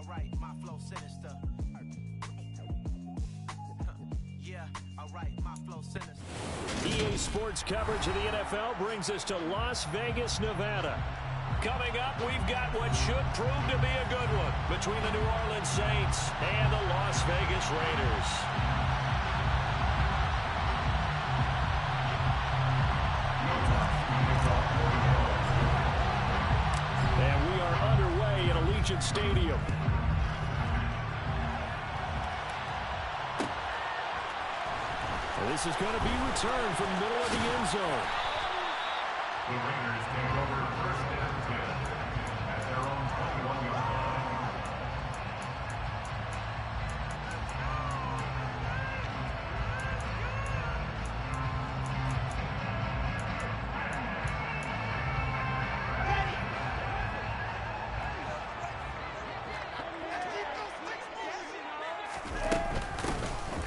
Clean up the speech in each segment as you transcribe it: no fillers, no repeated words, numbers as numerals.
alright, my flow sinister. Yeah, alright, my flow sinister. EA Sports coverage of the NFL brings us to Las Vegas, Nevada. Coming up, we've got what should prove to be a good one between the New Orleans Saints and the Las Vegas Raiders. And we are underway at Allegiant Stadium. And this is going to be returned from the middle of the end zone. The Raiders take over first and 10 at their own 21-yard line.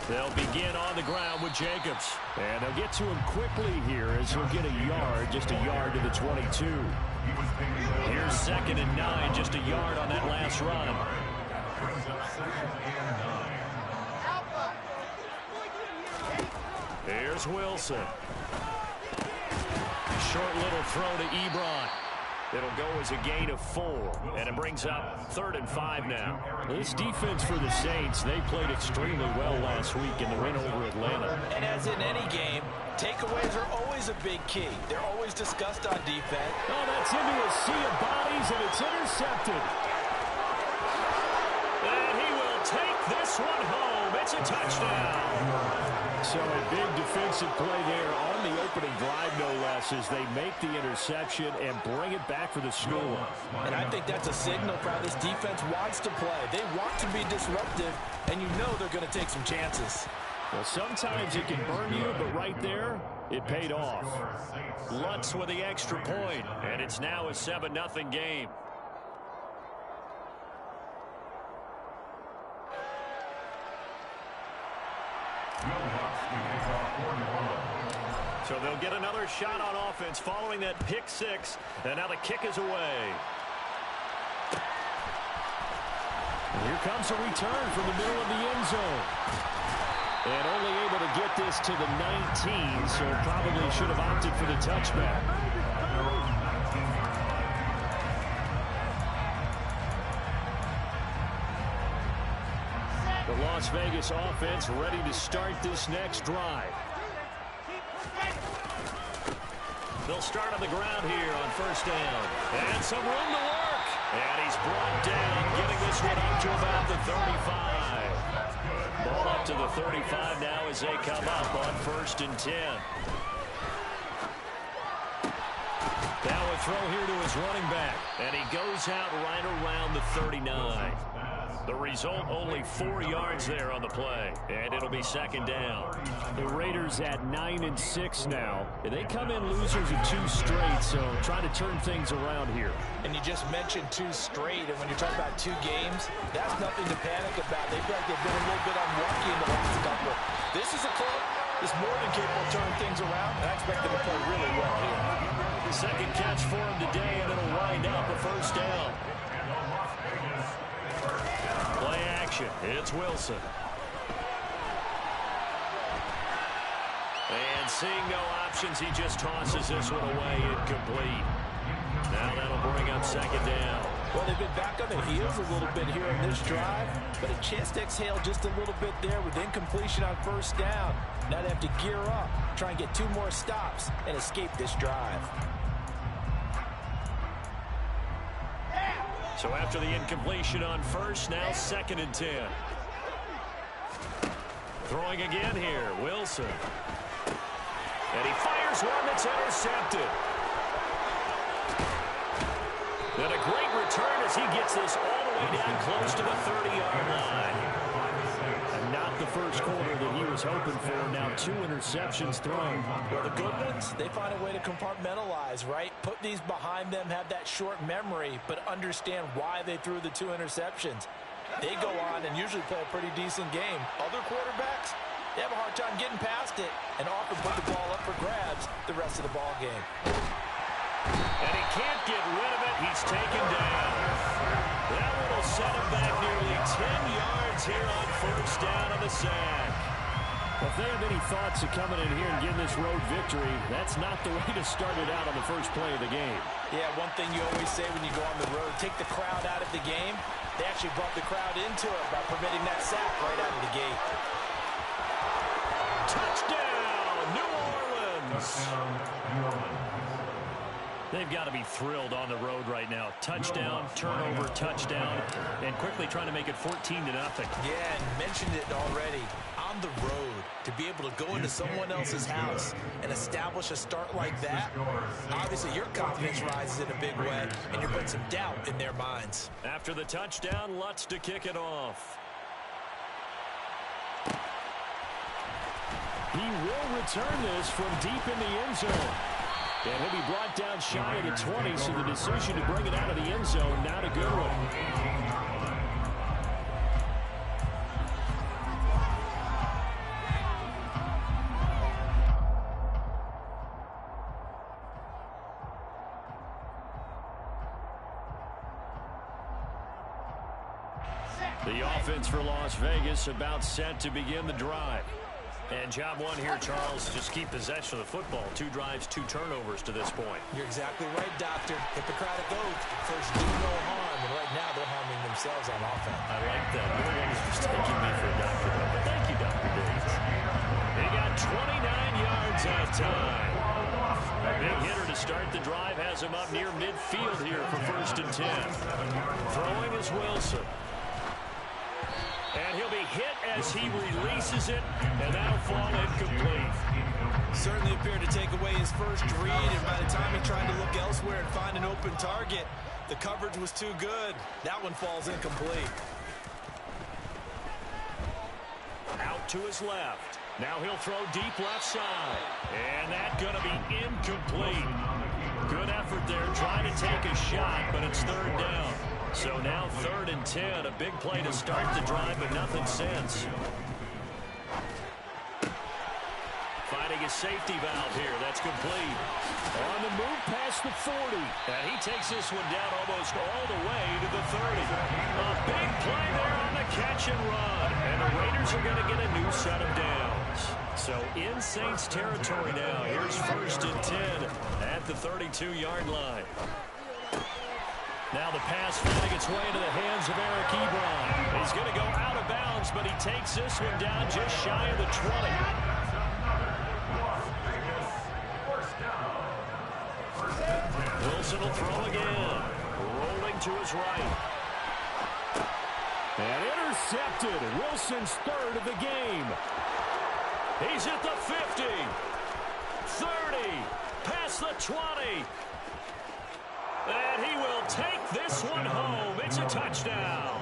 They'll begin on the ground with Jacobs. And they'll get to him quickly here as he'll get a yard, just a yard to the 22. Here's 2nd and 9, just a yard on that last run. Brings up 2nd and 9. Here's Wilson. Short little throw to Ebron. It'll go as a gain of 4, and it brings up 3rd and 5 now. This defense for the Saints, they played extremely well last week in the win over Atlanta. And as in any game, takeaways are always a big key. They're always discussed on defense. Oh, that's into a sea of bodies, and it's intercepted. And he will take this one home. It's a touchdown. So a big defensive play there on the opening drive, no less, as they make the interception and bring it back for the score. And I think that's a signal for how this defense wants to play. They want to be disruptive, and you know they're going to take some chances. Well, sometimes it can burn you, but right there, it paid off. Lutz with the extra point, and it's now a 7-0 game. So they'll get another shot on offense following that pick 6, and now the kick is away. And here comes a return from the middle of the end zone. And only able to get this to the 19, so probably should have opted for the touchback. The Las Vegas offense ready to start this next drive. They'll start on the ground here on 1st down. And some room to work. And he's brought down, getting this one up to about the 35. Ball up to the 35 now as they come up on 1st and 10. Now a throw here to his running back. And he goes out right around the 39. The result, only 4 yards there on the play. And it'll be 2nd down. The Raiders at 9-6 now. They come in losers of 2 straight, so try to turn things around here. And you just mentioned 2 straight, and when you're talking about 2 games, that's nothing to panic about. They feel like they've been a little bit unlucky in the last couple. This is a club that's more than capable of turning things around, and I expect them to play really well here. The 2nd catch for him today, and it'll wind up a 1st down. Play action. It's Wilson. And seeing no options, he just tosses this one away incomplete. Now that'll bring up 2nd down. Well, they've been back on their heels a little bit here in this drive, but a chance to exhale just a little bit there with incompletion on 1st down. Now they have to gear up, try and get 2 more stops, and escape this drive. So after the incompletion on 1st, now 2nd and 10. Throwing again here, Wilson. And he fires one that's intercepted. And a great return as he gets this all the way down close to the 30-yard line. And not the first quarter that he was hoping for. Now 2 interceptions thrown. Well, the good ones, they find a way to compartmentalize, right? Put these behind them, have that short memory, but understand why they threw the 2 interceptions. They go on and usually play a pretty decent game. Other quarterbacks, they have a hard time getting past it and often put the ball up for grabs the rest of the ball game. And he can't get rid of it. He's taken down. That one will set him back near here on first down on the sack. Well, if they have any thoughts of coming in here and getting this road victory, that's not the way to start it out on the first play of the game. Yeah, one thing you always say when you go on the road, take the crowd out of the game. They actually brought the crowd into it by permitting that sack right out of the gate. Touchdown, New Orleans! Touchdown, New Orleans. They've got to be thrilled on the road right now. Touchdown, turnover, touchdown, and quickly trying to make it 14-0. Yeah, and mentioned it already. On the road, to be able to go into someone else's house and establish a start like that, obviously your confidence rises in a big way, and you're putting some doubt in their minds. After the touchdown, Lutz to kick it off. He will return this from deep in the end zone. And he'll be brought down shy of the 20, so the decision to bring it out of the end zone, not a good one. The offense for Las Vegas about set to begin the drive. And job one here, Charles, just keep possession of the football. 2 drives, 2 turnovers to this point. You're exactly right, Doctor. Hippocratic oath. First, do no harm. And right now, they're harming themselves on offense. I like that. No one is just taking me for a doctor. But thank you, Dr. Diggs. He got 29 yards that time. A big hitter to start the drive has him up near midfield here for 1st and 10. Throwing is Wilson. And he'll be hit as he releases it, and that'll fall incomplete. Certainly appeared to take away his first read, and by the time he tried to look elsewhere and find an open target, the coverage was too good. That one falls incomplete. Out to his left. Now he'll throw deep left side. And that's going to be incomplete. Good effort there, trying to take a shot, but it's 3rd down. So now 3rd and 10, a big play to start the drive, but nothing since. Finding a safety valve here, that's complete. On the move past the 40. And he takes this one down almost all the way to the 30. A big play there on the catch and run. And the Raiders are going to get a new set of downs. So in Saints territory now, here's 1st and 10 at the 32-yard line. Now the pass finding its way into the hands of Eric Ebron. He's going to go out of bounds, but he takes this one down just shy of the 20. Wilson will throw again. Rolling to his right. And intercepted. Wilson's 3rd of the game. He's at the 50. 30. Past the 20. And he will take this one home. It's a touchdown.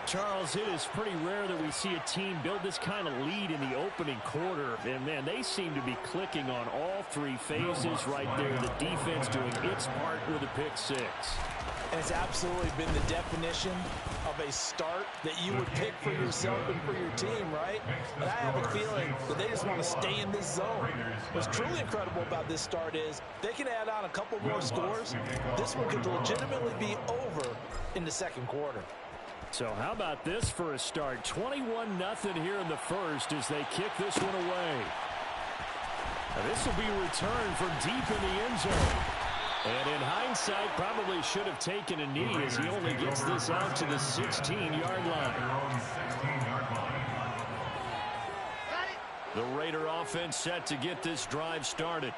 Charles, it is pretty rare that we see a team build this kind of lead in the opening quarter. And, man, they seem to be clicking on all 3 phases right there. The defense doing its part with a pick 6. And it's absolutely been the definition of a start that you would pick for yourself and for your team, right? And I have a feeling that they just want to stay in this zone. What's truly incredible about this start is they can add on a couple more scores. This one could legitimately be over in the 2nd quarter. So how about this for a start? 21-0 here in the 1st as they kick this one away. Now this will be returned from deep in the end zone. And in hindsight, probably should have taken a knee as he only gets this out to the 16-yard line. The Raider offense set to get this drive started.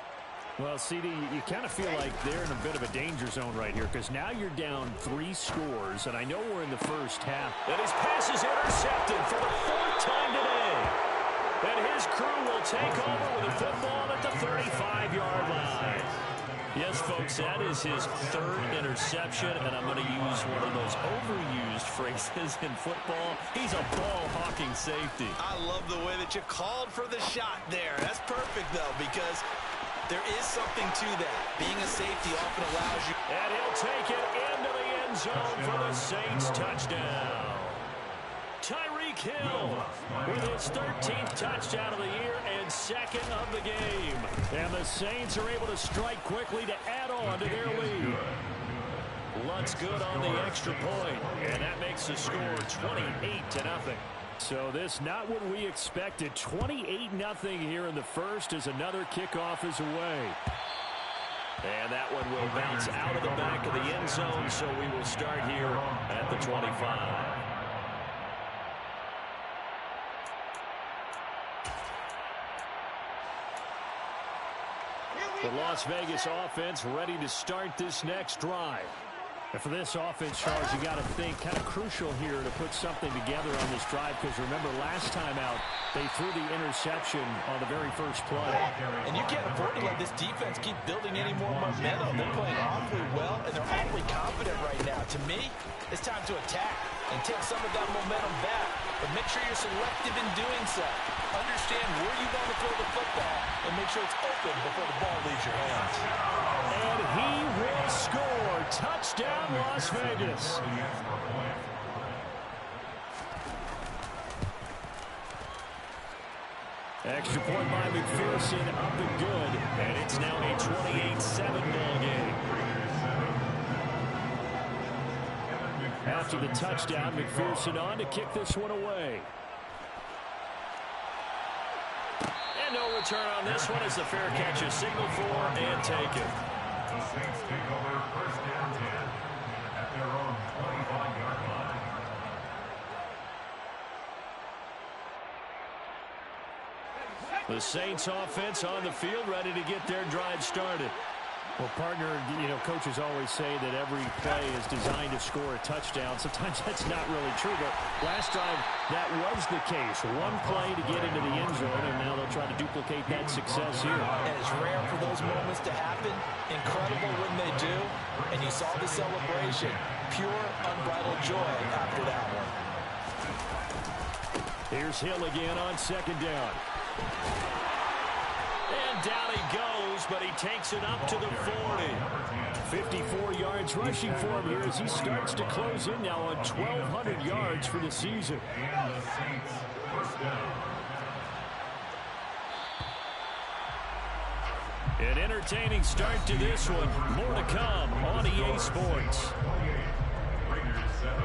Well, CD, you kind of feel like they're in a bit of a danger zone right here because now you're down 3 scores, and I know we're in the 1st half. And his pass is intercepted for the 4th time today. And his crew will take over with the football at the 35-yard line. Yes, folks, that is his 3rd interception, and I'm going to use one of those overused phrases in football. He's a ball-hawking safety. I love the way that you called for the shot there. That's perfect, though, because there is something to that. Being a safety often allows you. And he'll take it into the end zone for the Saints touchdown. Tyreek Hill with his 13th touchdown of the year and 2nd of the game. And the Saints are able to strike quickly to add on to their lead. Luntz good on the extra point, and that makes the score 28-0. So this not what we expected. 28-0 here in the first as another kickoff is away. And that one will bounce out of the back of the end zone, so we will start here at the 25. The Las Vegas offense ready to start this next drive. And for this offense, Charles, you got to think kind of crucial here to put something together on this drive, because remember last time out they threw the interception on the very first play. And you can't afford to let this defense keep building any more momentum. They're playing awfully well, and they're awfully confident right now. To me, it's time to attack and take some of that momentum back, but make sure you're selective in doing so. Understand where you want to throw the football and make sure it's open before the ball leaves your hands. And he will score. Touchdown, Las Vegas. Extra point by McPherson, up and good. And it's now a 28-7 ball game. After the touchdown, McPherson on to kick this one away. And no return on this one as the fair catch is signaled for and taken. The Saints take over first down 10 at their own 25-yard line. The Saints offense on the field ready to get their drive started. Well, partner, coaches always say that every play is designed to score a touchdown. Sometimes that's not really true, but last drive, that was the case. One play to get into the end zone, and now they'll try to duplicate that success here. And it's rare for those moments to happen. Incredible when they do. And you saw the celebration. Pure, unbridled joy after that one. Here's Hill again on second down. And down he goes, but he takes it up to the 40. 54 yards rushing for him here as he starts to close in now on 1,200 yards for the season. And the Saints first down. An entertaining start to this one. More to come on EA Sports. 28, Raiders 7.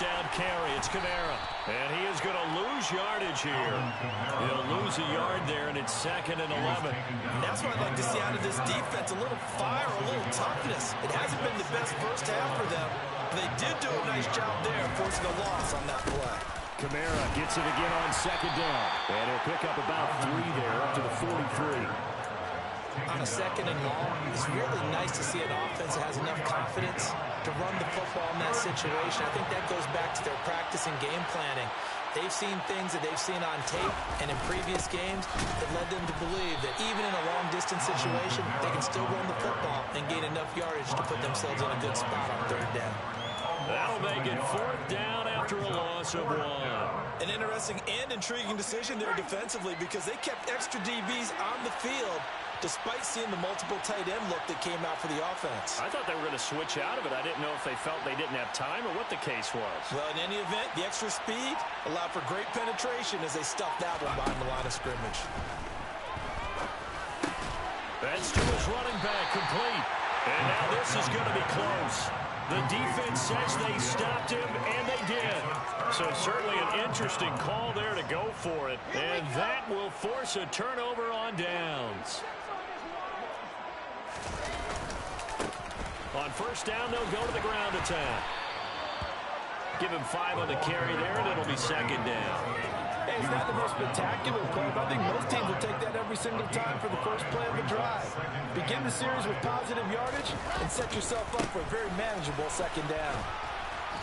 Down carry. It's Kamara. And he is going to lose yardage here. He'll lose a yard there, and it's 2nd and 11. And that's what I'd like to see out of this defense. A little fire, a little toughness. It hasn't been the best first half for them, but they did do a nice job there, forcing a loss on that play. Kamara gets it again on second down. And he'll pick up about 3 there, up to the 43. On a 2nd and long, it's really nice to see an offense that has enough confidence to run the football in that situation. I think that goes back to their practice and game planning. They've seen things that they've seen on tape and in previous games that led them to believe that even in a long-distance situation, they can still run the football and gain enough yardage to put themselves in a good spot on 3rd down. That'll make it 4th down after a loss of 1. An interesting and intriguing decision there defensively because they kept extra DBs on the field despite seeing the multiple tight end look that came out for the offense. I thought they were going to switch out of it. I didn't know if they felt they didn't have time or what the case was. Well, in any event, the extra speed allowed for great penetration as they stuffed that one behind the line of scrimmage. That's to his running back, complete. And now this is going to be close. The defense says they stopped him, and they did. So certainly an interesting call there to go for it. And that will force a turnover on downs. On 1st down, they'll go to the ground attack. Give him 5 on the carry there, and it'll be 2nd down. Hey, it's not the most spectacular play, but I think most teams will take that every single time for the first play of the drive. Begin the series with positive yardage and set yourself up for a very manageable 2nd down.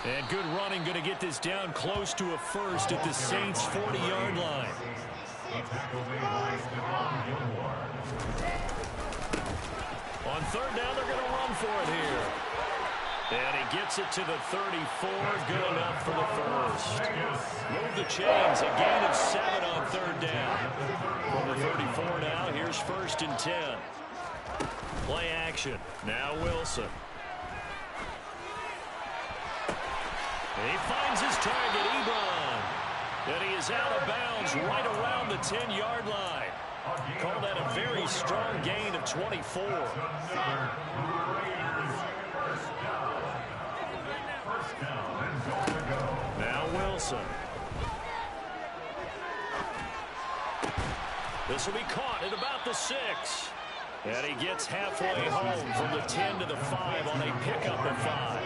And good running, going to get this down close to a first at the Saints' 40-yard line. On 3rd down, they're going to run for it here. And he gets it to the 34. Good enough for the first. Move the chains. A gain of 7 on third down. From the 34 now, here's 1st and 10. Play action. Now Wilson. He finds his target, Ebron. And he is out of bounds right around the 10-yard line. Call that a very strong gain of 24. Now Wilson. This will be caught at about the 6. And he gets halfway home from the 10 to the 5 on a pickup of 5.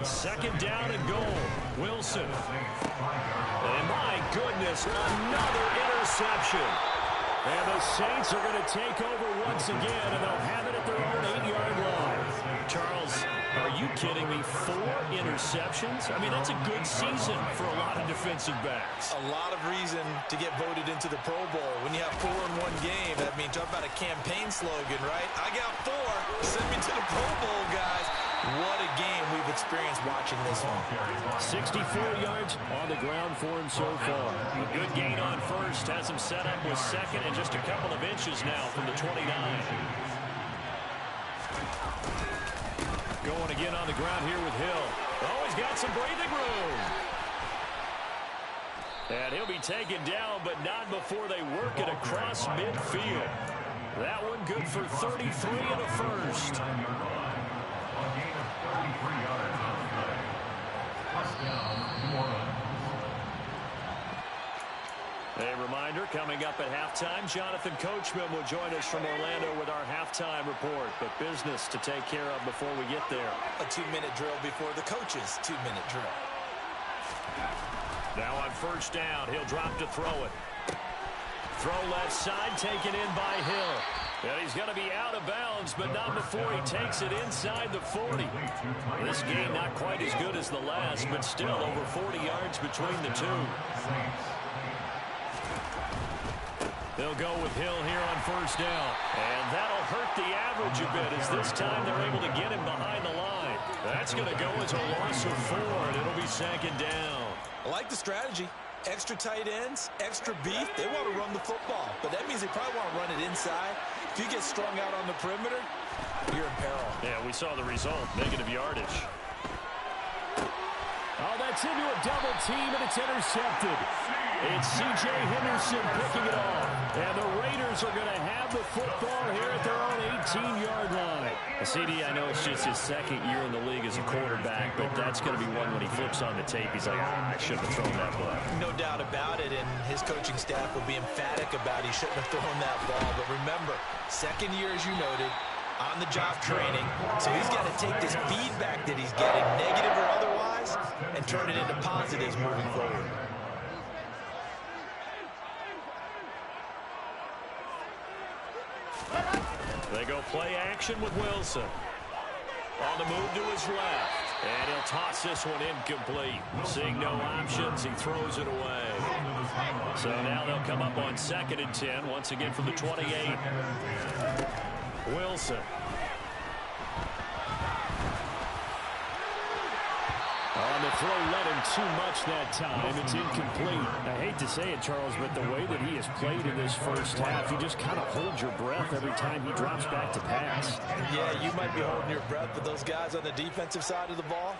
2nd down and goal. Wilson. And my goodness, another interception. And the Saints are going to take over once again, and they'll have it at their own 8-yard line. Charles, are you kidding me? 4 interceptions? I mean, that's a good season for a lot of defensive backs. A lot of reason to get voted into the Pro Bowl. When you have 4 in one game, I mean, talk about a campaign slogan, right? I got 4. Send me to the Pro Bowl, guys. What a game we've experienced watching this one. 64 yards on the ground for him so far. A good gain on first. Has him set up with 2nd and just a couple of inches now from the 29. Going again on the ground here with Hill. Oh, he's got some breathing room. And he'll be taken down, but not before they work it across midfield. That one good for 33 and a first. A reminder, coming up at halftime, Jonathan Coachman will join us from Orlando with our halftime report. But business to take care of before we get there. A 2-minute drill before the coach's 2-minute drill. Now on 1st down, he'll drop to throw it. Throw left side, taken in by Hill. And he's going to be out of bounds, but not before he takes it inside the 40. This game not quite as good as the last, but still over 40 yards between the two. They'll go with Hill here on 1st down. And that'll hurt the average a bit as this time they're able to get him behind the line. That's going to go as a loss of 4, and it'll be 2nd down. I like the strategy. Extra tight ends, extra beef. They want to run the football, but that means they probably want to run it inside. If you get strung out on the perimeter, you're in peril. Yeah, we saw the result, negative yardage. Oh, that's into a double team, and it's intercepted. It's C.J. Henderson picking it off. And the Raiders are going to have the football here at their own 18-yard line. CD, I know it's just his 2nd year in the league as a quarterback, but that's going to be one when he flips on the tape. He's like, I shouldn't have thrown that ball. No doubt about it, and his coaching staff will be emphatic about he shouldn't have thrown that ball. But remember, 2nd year, as you noted, on-the-job training. So he's got to take this feedback that he's getting, negative or otherwise, and turn it into positives moving forward. They go play action with Wilson. On the move to his left. And he'll toss this one incomplete. Seeing no options, he throws it away. So now they'll come up on 2nd and 10, once again from the 28. Wilson. On the throw, led him too much that time. It's incomplete. I hate to say it, Charles, but the way that he has played in this first half, you just kind of hold your breath every time he drops back to pass. Yeah, you might be holding your breath, but those guys on the defensive side of the ball,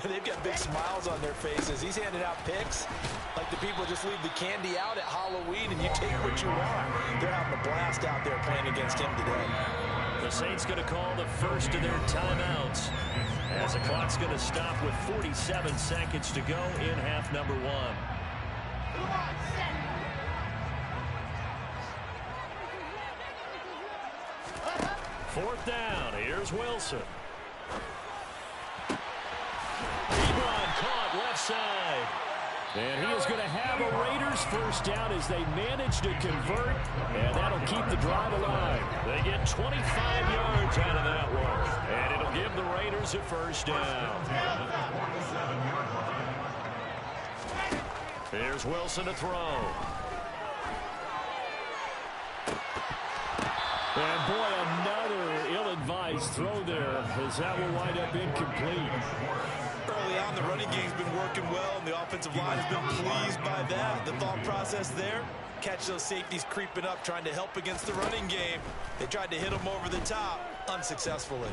they've got big smiles on their faces. He's handing out picks like the people just leave the candy out at Halloween and you take what you want. They're having a blast out there playing against him today. The Saints going to call the first of their timeouts as the clock's going to stop with 47 seconds to go in half number 1. 4th down. Here's Wilson. Ebron caught left side. And he is going to have a Raiders first down as they manage to convert, and that'll keep the drive alive. They get 25 yards out of that one, and it'll give the Raiders a first down. Here's Wilson to throw. And boy, another ill-advised throw there, as that will wind up incomplete. Early on, the running game's been working well, and the offensive line has been pleased by that. The thought process there, catch those safeties creeping up, trying to help against the running game. They tried to hit them over the top, unsuccessfully.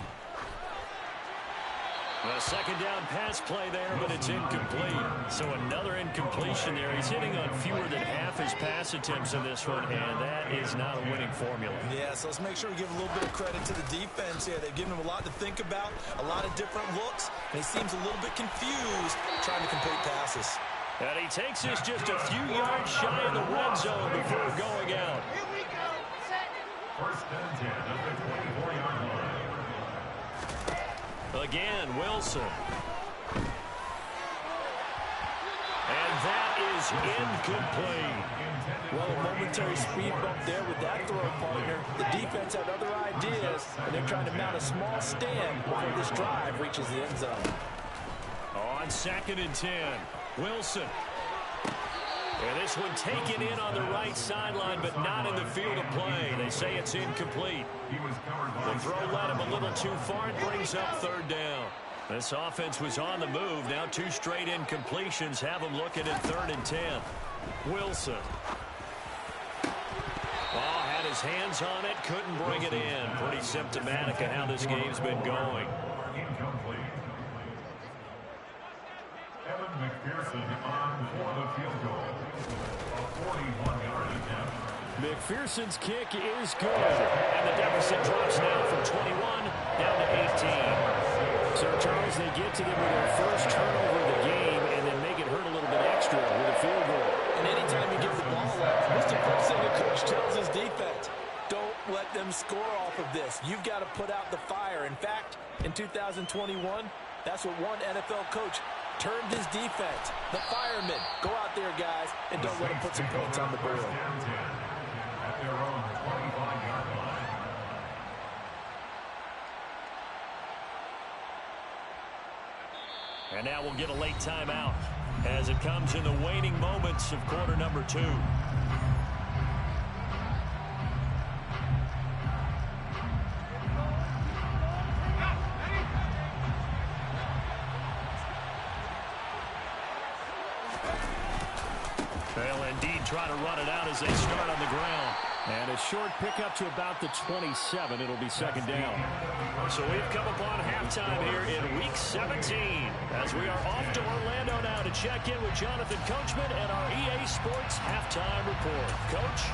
A second down pass play there, but it's incomplete. So another incompletion there. He's hitting on fewer than half his pass attempts in this one, and that is not a winning formula. Yeah, so let's make sure we give a little bit of credit to the defense here. They've given him a lot to think about, a lot of different looks, and he seems a little bit confused trying to complete passes. And he takes this just a few yards shy of the red zone before going out. Here we go. Set. First and 10 at the 24-yard line. Again, Wilson. And that is incomplete. Well, a momentary speed bump there with that throw partner. The defense had other ideas, and they're trying to mount a small stand before this drive reaches the end zone. On 2nd and 10, Wilson. And this one taken in on the right sideline, but not in the field of play. They say it's incomplete. The throw led him a little too far. It brings up 3rd down. This offense was on the move. Now 2 straight incompletions have them looking at 3rd and 10. Wilson. Had his hands on it, couldn't bring it in. Pretty symptomatic of how this game's been going. Incomplete. Evan McPherson on for the field goal. A 41-yard attempt. McPherson's kick is good. And the deficit drops now from 21 down to 18. So, Charles, they get to them with their first turnover of the game and then make it hurt a little bit extra with a field goal. And anytime you give the ball up, Mr. Brooks, the coach tells his defense, don't let them score off of this. You've got to put out the fire. In fact, in 2021, that's what one NFL coach termed his defense. The firemen. Go out there, guys, and don't let them put some points on the board. At their own 25-yard line. And now we'll get a late timeout as it comes in the waning moments of quarter number 2. They'll indeed try to run it out as they start on the ground. And a short pickup to about the 27. It'll be 2nd down. So we've come upon halftime here in Week 17 as we are off to Orlando now to check in with Jonathan Coachman and our EA Sports Halftime Report. Coach?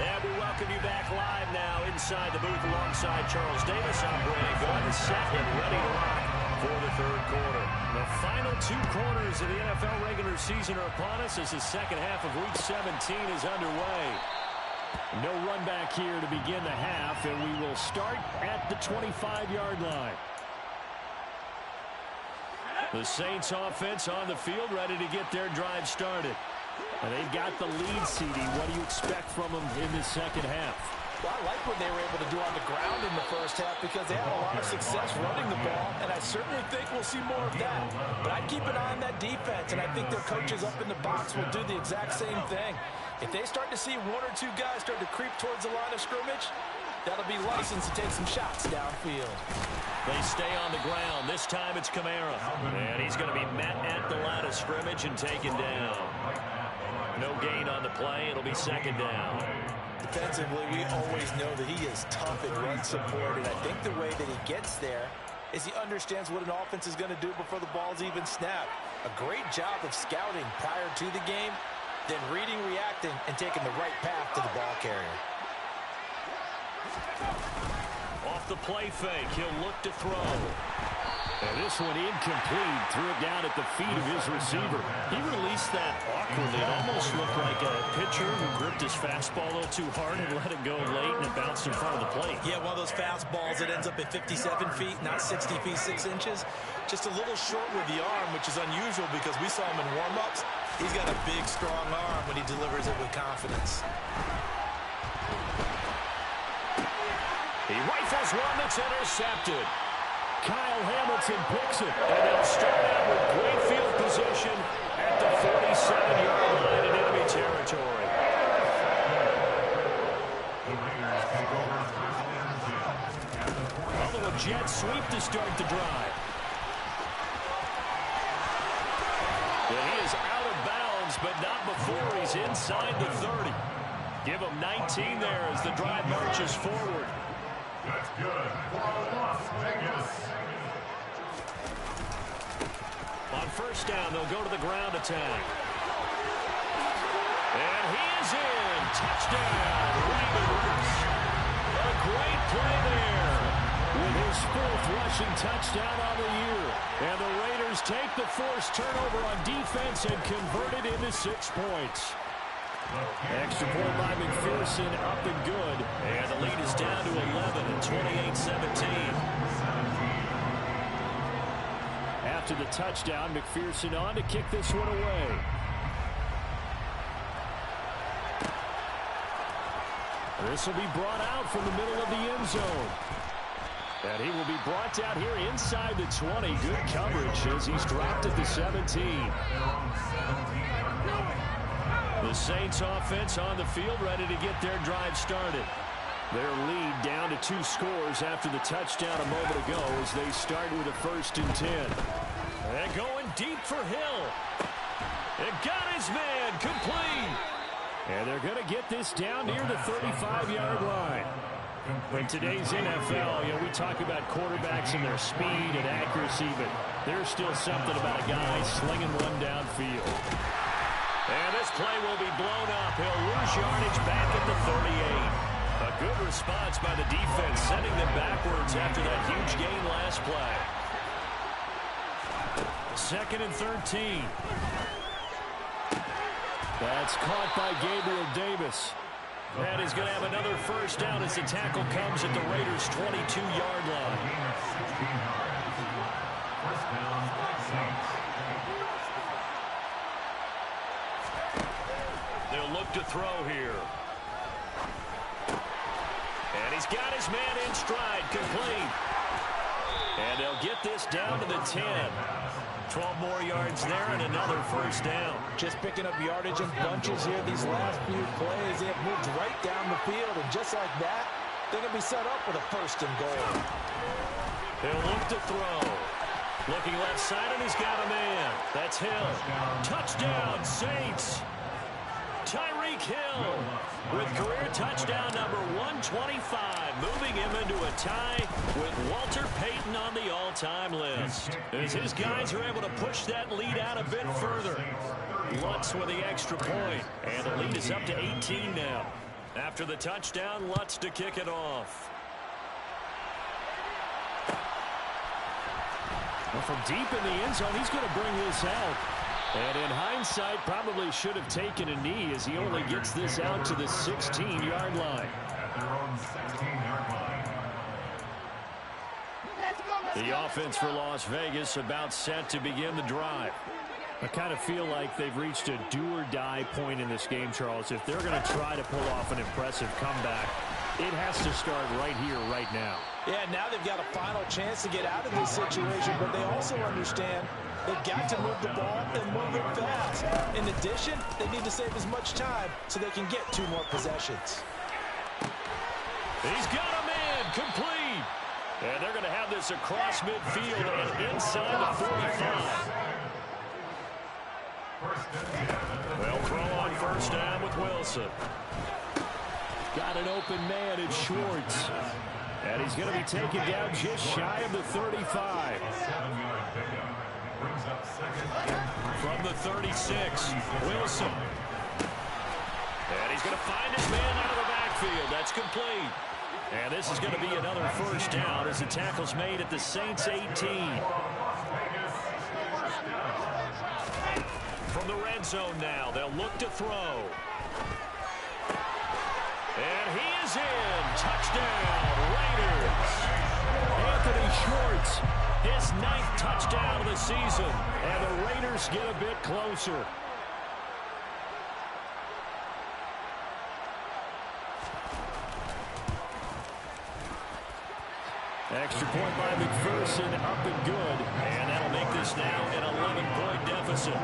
And we welcome you back live now inside the booth alongside Charles Davis. I'm Brandon Gordon, set and ready to rock for the 3rd quarter. The final 2 quarters of the NFL regular season are upon us as the second half of Week 17 is underway. No run back here to begin the half, and we will start at the 25-yard line. The Saints offense on the field, ready to get their drive started. And they've got the lead, CD. What do you expect from them in the second half? Well, I like what they were able to do on the ground in the first half because they had a lot of success running the ball, and I certainly think we'll see more of that. But I'd keep an eye on that defense, and I think their coaches up in the box will do the exact same thing. If they start to see 1 or 2 guys start to creep towards the line of scrimmage, that'll be licensed to take some shots downfield. They stay on the ground. This time it's Kamara. And he's going to be met at the line of scrimmage and taken down. No gain on the play. It'll be 2nd down. Defensively, we always know that he is tough in run support, and I think the way that he gets there is he understands what an offense is going to do before the ball's even snapped. A great job of scouting prior to the game, then reading, reacting, and taking the right path to the ball carrier. Off the play fake, he'll look to throw. And this one incomplete. Threw it down at the feet of his receiver. He released that awkwardly. It almost looked like a pitcher who gripped his fastball a little too hard and let it go late, and it bounced in front of the plate. Yeah, one of those fastballs that ends up at 57 feet, not 60 feet, 6 inches. Just a little short with the arm, which is unusual because we saw him in warm-ups. He's got a big, strong arm when he delivers it with confidence. He rifles one that's intercepted. Kyle Hamilton picks it. And they'll start out with great field position at the 47-yard line in enemy territory. And he is out of bounds, but not before he's inside the 30. Give him 19 there as the drive marches forward. That's good for Las Vegas. On first down, they'll go to the ground attack. And he is in. Touchdown, Raiders. A great play there. With his 4th rushing touchdown on the year. And the Raiders take the forced turnover on defense and convert it into 6 points. Extra point by McPherson, up and good. And the lead is down to 11 at 28-17. After the touchdown, McPherson on to kick this one away. This will be brought out from the middle of the end zone. And he will be brought down here inside the 20. Good coverage as he's dropped at the 17. The Saints offense on the field, ready to get their drive started. Their lead down to 2 scores after the touchdown a moment ago as they start with a 1st and 10. And going deep for Hill. It got his man complete. And they're going to get this down near the 35-yard line. In today's NFL, we talk about quarterbacks and their speed and accuracy, but there's still something about a guy slinging one downfield. And this play will be blown up. He'll lose yardage back at the 38. A good response by the defense, sending them backwards after that huge gain last play. 2nd and 13. That's caught by Gabriel Davis. And he's going to have another first down as the tackle comes at the Raiders' 22-yard line. First down, Saints. They'll look to throw here. And he's got his man in stride, complete. And they'll get this down to the 10. 12 more yards there and another first down. Just picking up yardage in bunches here these last few plays. They have moved right down the field, and just like that, they're going to be set up with a 1st and goal. They'll look to throw. Looking left side, and he's got a man. That's Hill. Touchdown, Saints. Tyreek Hill with career touchdown number 125, moving him into a tie with Walter Payton on the all-time list. As his guys are able to push that lead out a bit further. Lutz with the extra point, and the lead is up to 18 now. After the touchdown, Lutz to kick it off. Well, from deep in the end zone, he's going to bring this out. And in hindsight, probably should have taken a knee as he only gets this out to the 16-yard line. At their own 16-yard line. The offense for Las Vegas about set to begin the drive. I kind of feel like they've reached a do-or-die point in this game, Charles. If they're going to try to pull off an impressive comeback, it has to start right here, right now. Yeah, now they've got a final chance to get out of this situation, but they also understand they've got to move the ball and move it fast. In addition, they need to save as much time so they can get 2 more possessions. He's got a man complete. And they're going to have this across midfield and inside the 45. They'll throw on first down with Wilson. Got an open man in Schwartz. And he's going to be taken down just shy of the 35. From the 36, Wilson. And he's going to find his man out of the backfield. That's complete. And this is going to be another first down as the tackle's made at the Saints 18. From the red zone now, they'll look to throw. And he is in. Touchdown, Raiders. Anthony Schwartz, his 9th touchdown of the season. And the Raiders get a bit closer. Extra point by McPherson, up and good. And that'll make this now an 11-point deficit.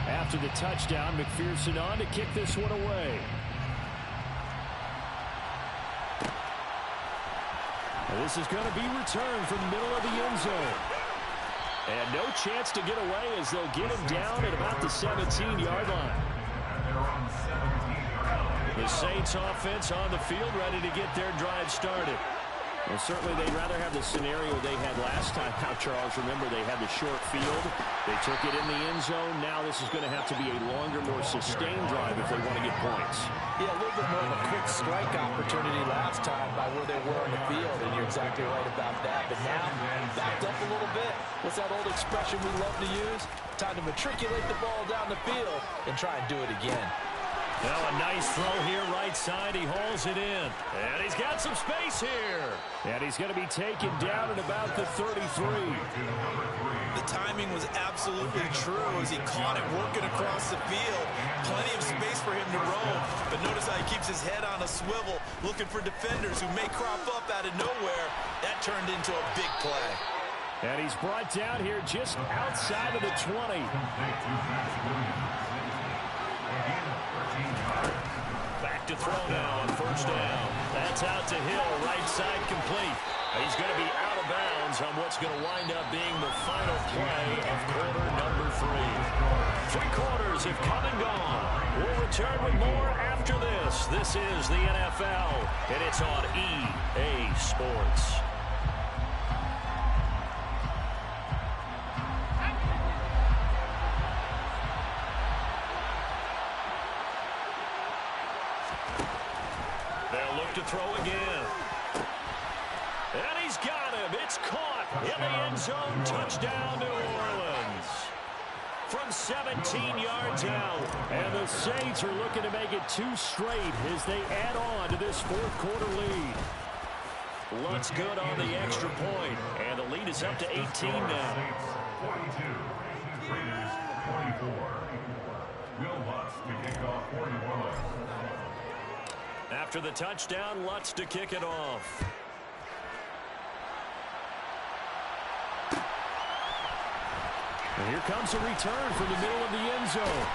After the touchdown, McPherson on to kick this one away. This is going to be returned from the middle of the end zone. And no chance to get away as they'll get him down at about the 17-yard line. The Saints offense on the field ready to get their drive started. Well, certainly they'd rather have the scenario they had last time out, Charles. Remember, they had the short field. They took it in the end zone. Now this is going to have to be a longer, more sustained drive if they want to get points. Yeah, a little bit more of a quick strike opportunity last time by where they were on the field, and you're exactly right about that. But now, backed up a little bit. What's that old expression we love to use? Time to matriculate the ball down the field and try and do it again. Now a nice throw here, right side. He hauls it in. And he's got some space here. And he's going to be taken down at about the 33. The timing was absolutely true as he caught it working across the field. Plenty of space for him to roam. But notice how he keeps his head on a swivel, looking for defenders who may crop up out of nowhere. That turned into a big play. And he's brought down here just outside of the 20. Back to throw now on first down. That's out to Hill, right side complete. He's going to be out of bounds on what's going to wind up being the final play of quarter number 3. 3 quarters have come and gone. We'll return with more after this. This is the NFL, and it's on EA Sports. They'll look to throw again. And he's got him. It's caught in the end zone. Touchdown, New Orleans. From 17 yards out. And the Saints are looking to make it 2 straight as they add on to this fourth quarter lead. Lutz good on the extra point. And the lead is up to 18 now. 42. Raiders 24. Will Lutz to kick off for New Orleans. After the touchdown, Lutz to kick it off. And here comes a return from the middle of the end zone.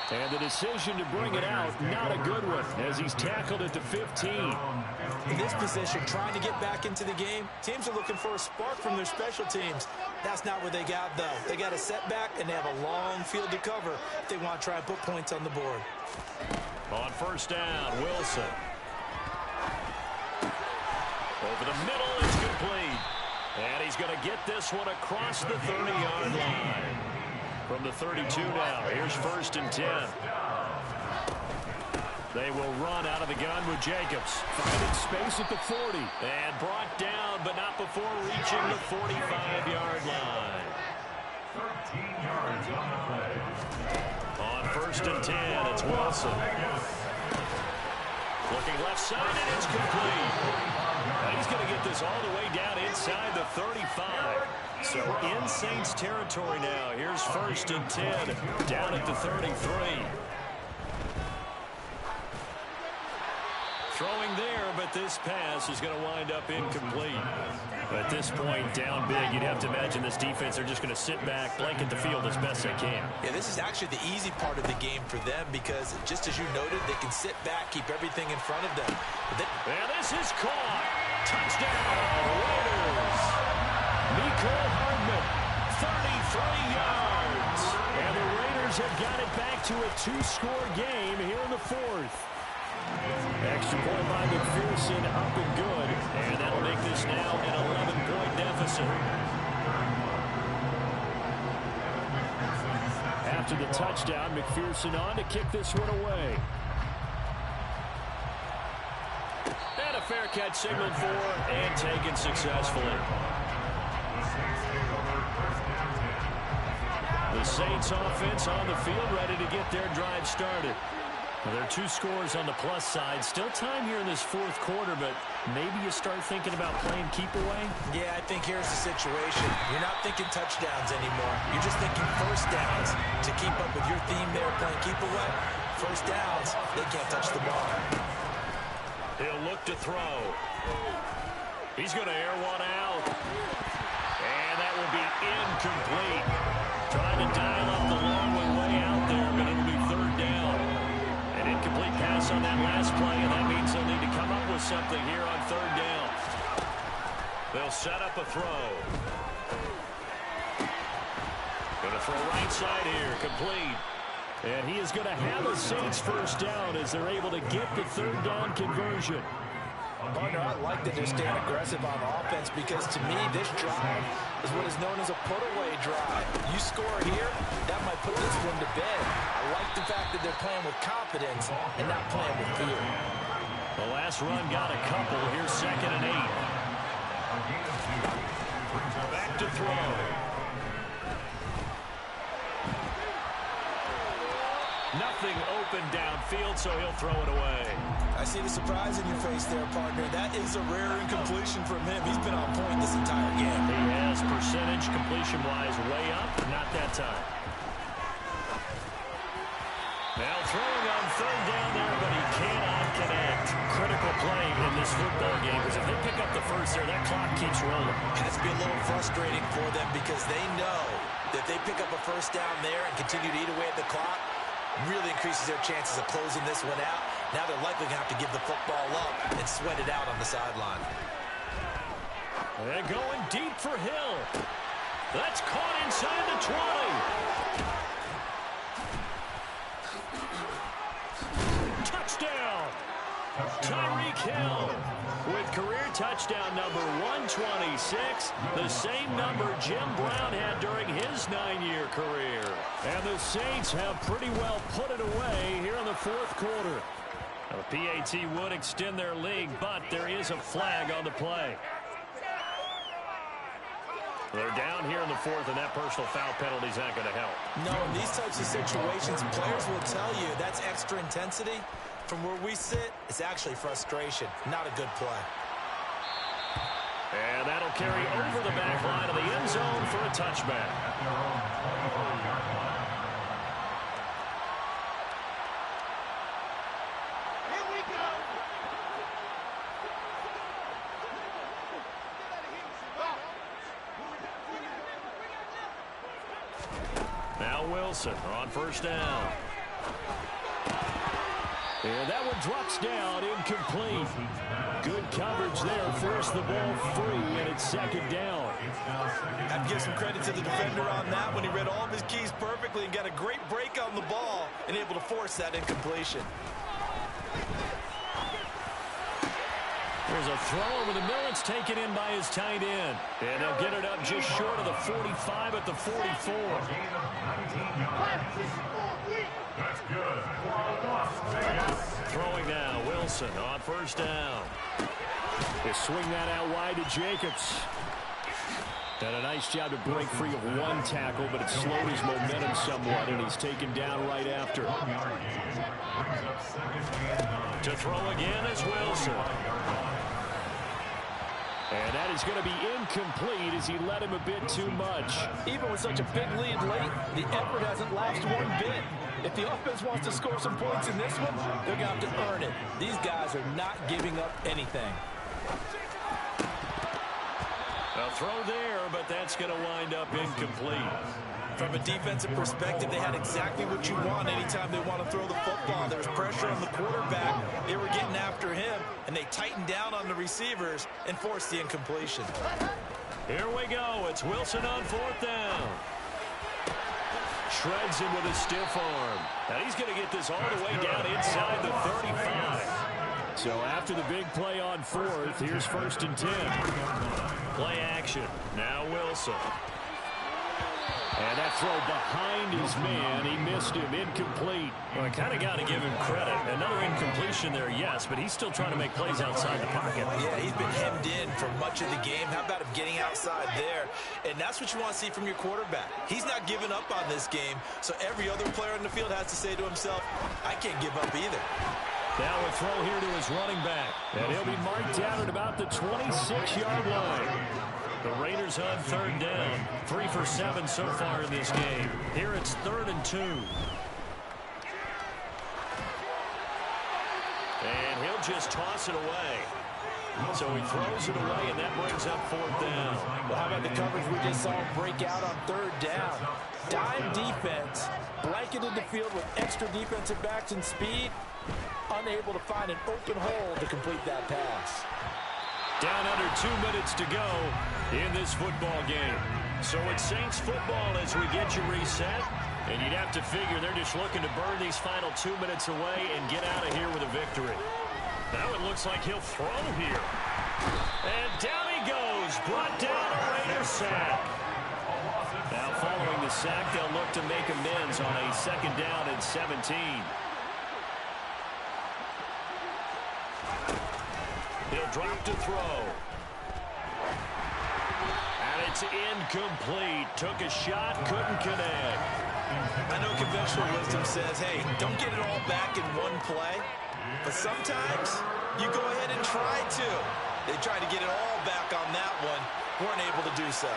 And the decision to bring it out, not a good one, as he's tackled at the 15. In this position, trying to get back into the game, teams are looking for a spark from their special teams. That's not what they got, though. They got a setback, and they have a long field to cover if they want to try and put points on the board. On first down, Wilson. Over the middle, it's complete. And he's going to get this one across the 30-yard line. From the 32 now, here's first and 10. They will run out of the gun with Jacobs. Finding space at the 40. And brought down, but not before reaching the 45-yard line. 13 yards on the play. On first and 10, it's Wilson. Looking left side, and it's complete. And he's going to get this all the way down inside the 35. So in Saints territory now. Here's first and 10 down at the 33. Throwing there, but this pass is going to wind up incomplete. At this point, down big, you'd have to imagine this defense are just going to sit back, blanket the field as best they can. Yeah, this is actually the easy part of the game for them because, just as you noted, they can sit back, keep everything in front of them. And this is caught. Touchdown, Raiders. Mecole Hardman, 33 yards. And the Raiders have got it back to a 2-score game here in the fourth. Extra point by McPherson, up and good. And that'll make this now an 11-point deficit. After the touchdown, McPherson on to kick this one away. And a fair catch signaled for and taken successfully. The Saints offense on the field ready to get their drive started. Well, there are 2 scores on the plus side. Still time here in this fourth quarter, but maybe you start thinking about playing keep away? Yeah, I think here's the situation. You're not thinking touchdowns anymore. You're just thinking first downs to keep up with your theme there playing keep away. First downs, they can't touch the ball. He'll look to throw. He's going to air one out. And that will be incomplete. Trying to dial up the long one way out there, but it'll be third down. An incomplete pass on that last play, and that means they'll need to come up with something here on third down. They'll set up a throw. Going to throw right side here, complete. And he is going to have a Saints first down as they're able to get the third down conversion. Partner, I like that they're staying aggressive on offense because to me, this drive is what is known as a put-away drive. You score here, that might put this one to bed. I like the fact that they're playing with confidence and not playing with fear. The last run got a couple. Here's 2nd and 8. Back to throw. Nothing open downfield, so he'll throw it away. I see the surprise in your face there, partner. That is a rare incompletion from him. He's been on point this entire game. He has percentage completion-wise way up, not that time. Now throwing on third down there, but he cannot connect. Critical play in this football game because if they pick up the first there, that clock keeps rolling. Has to be a little frustrating for them because they know that if they pick up a first down there and continue to eat away at the clock, really increases their chances of closing this one out. Now they're likely going to have to give the football up and sweat it out on the sideline. And going deep for Hill. That's caught inside the 20. Touchdown. Tyreek Hill with career touchdown number 126, the same number Jim Brown had during his 9-year career. And the Saints have pretty well put it away here in the fourth quarter. The PAT would extend their lead, but there is a flag on the play. They're down here in the fourth, and that personal foul penalty is not going to help. No, in these types of situations, players will tell you that's extra intensity. From where we sit, it's actually frustration, not a good play. And that'll carry over the back line of the end zone for a touchback. Here we go. Now Wilson on first down. And that one drops down, incomplete. Good coverage there, forced the ball free, and it's 2nd down. I have to give some credit to the defender on that when he read all of his keys perfectly and got a great break on the ball and able to force that incompletion. There's a throw over the middle. It's taken in by his tight end. And they'll get it up just short of the 45 at the 44. That's good. Throwing now, Wilson on first down. They swing that out wide to Jacobs. Done a nice job to break free of one tackle, but it slowed his momentum somewhat, and he's taken down right after. To throw again is Wilson. And that is going to be incomplete as he led him a bit too much. Even with such a big lead late, the effort hasn't lapsed one bit. If the offense wants to score some points in this one, they're going to have to earn it. These guys are not giving up anything. A throw there, but that's going to wind up incomplete. From a defensive perspective, they had exactly what you want anytime they want to throw the football. There was pressure on the quarterback. They were getting after him, and they tightened down on the receivers and forced the incompletion. Here we go. It's Wilson on fourth down. Shreds him with a stiff arm. Now he's going to get this all the way down inside the 35. So after the big play on fourth, here's 1st and 10. Play action. Now Wilson. And that throw behind his man. He missed him. Incomplete. Well, I kind of got to give him credit. Another incompletion there, yes, but he's still trying to make plays outside the pocket. Yeah, he's been hemmed in for much of the game. How about him getting outside there? And that's what you want to see from your quarterback. He's not giving up on this game, so every other player in the field has to say to himself, I can't give up either. Now a throw here to his running back. And he'll be marked down at about the 26-yard line. The Raiders on third down. 3 for 7 so far in this game. Here it's 3rd and 2. And he'll just toss it away. So he throws it away, and that brings up 4th down. Well, how about the coverage we just saw him break out on 3rd down? Dime defense, blanketed the field with extra defensive backs and speed, unable to find an open hole to complete that pass. Down under 2 minutes to go in this football game. So it's Saints football as we get you reset. And you'd have to figure they're just looking to burn these final 2 minutes away and get out of here with a victory. Now it looks like he'll throw here. And down he goes. Brought down a Raider sack. Now following the sack, they'll look to make amends on a 2nd down and 17. He'll drop to throw. And it's incomplete. Took a shot, couldn't connect. I know conventional wisdom says, hey, don't get it all back in one play. But sometimes you go ahead and try to. They tried to get it all back on that one. Weren't able to do so.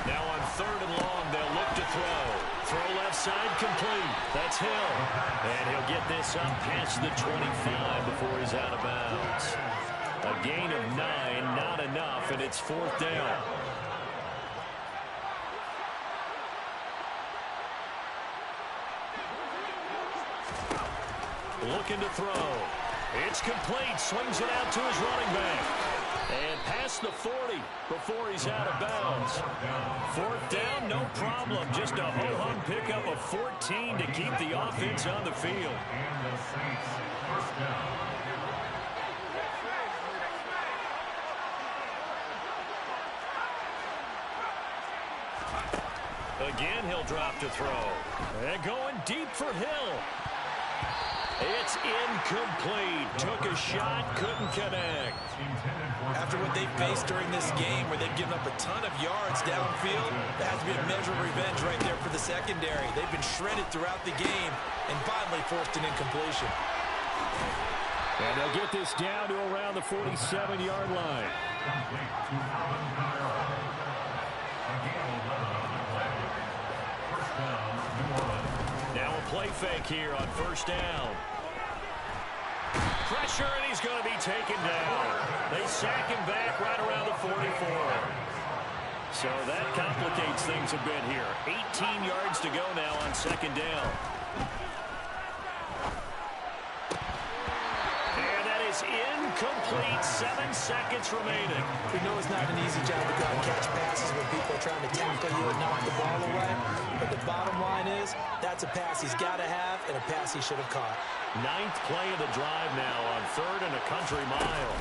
Now on 3rd and long, they'll look to throw. Throw left side complete. That's Hill. And he'll get this up past the 25 before he's out of bounds. A gain of 9, not enough, and it's 4th down. Looking to throw. It's complete. Swings it out to his running back. And past the 40 before he's out of bounds. 4th down, no problem. Just a ho-hum pickup of 14 to keep the offense on the field. And the Saints, 1st down. Again, he'll drop to throw. And going deep for Hill. It's incomplete. Took a shot, couldn't connect. After what they faced during this game where they've given up a ton of yards downfield, that has to be a measure of revenge right there for the secondary. They've been shredded throughout the game and finally forced an incompletion. And they'll get this down to around the 47-yard line. Now a play fake here on 1st down. Pressure, and he's going to be taken down. They sack him back right around the 44. So that complicates things a bit here. 18 yards to go now on 2nd down. And that is incomplete. 7 seconds remaining. We know it's not an easy job to go and catch passes when people are trying to tackle you and knock the ball away. But the bottom line is, that's a pass he's got to have and a pass he should have caught. 9th play of the drive now on 3rd and a country mile.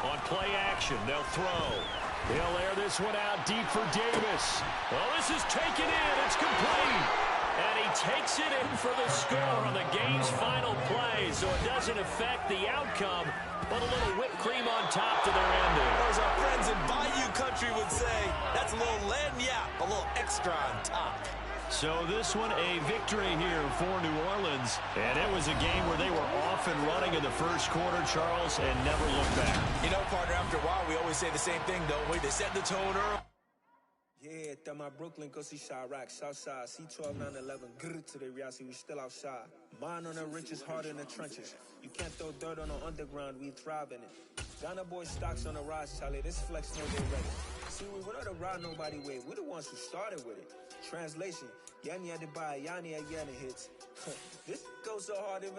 On play action, they'll throw. They'll air this one out deep for Davis. Well, this is taken in. It's complete. And he takes it in for the score on the game's final play, so it doesn't affect the outcome, but a little whipped cream on top to their ending. Or as our friends in Bayou Country would say, that's a little lagniappe, a little extra on top. So this one, a victory here for New Orleans. And it was a game where they were off and running in the 1st quarter, Charles, and never looked back. You know, partner, after a while, we always say the same thing, don't we? They set the tone early. Yeah, that my Brooklyn, go see Chirac, Southside, C12, 911, grr to the reality, we still outside. Mine on the riches, heart in the trenches. You can't throw dirt on the underground, we thrive in it. Ghana boy stocks on the rise, Charlie, this flex no they ready. See, we were not to ride nobody way, we're the ones who started with it. Translation, Yanni had to buy, Yanni had Yanni hits. This goes so hard even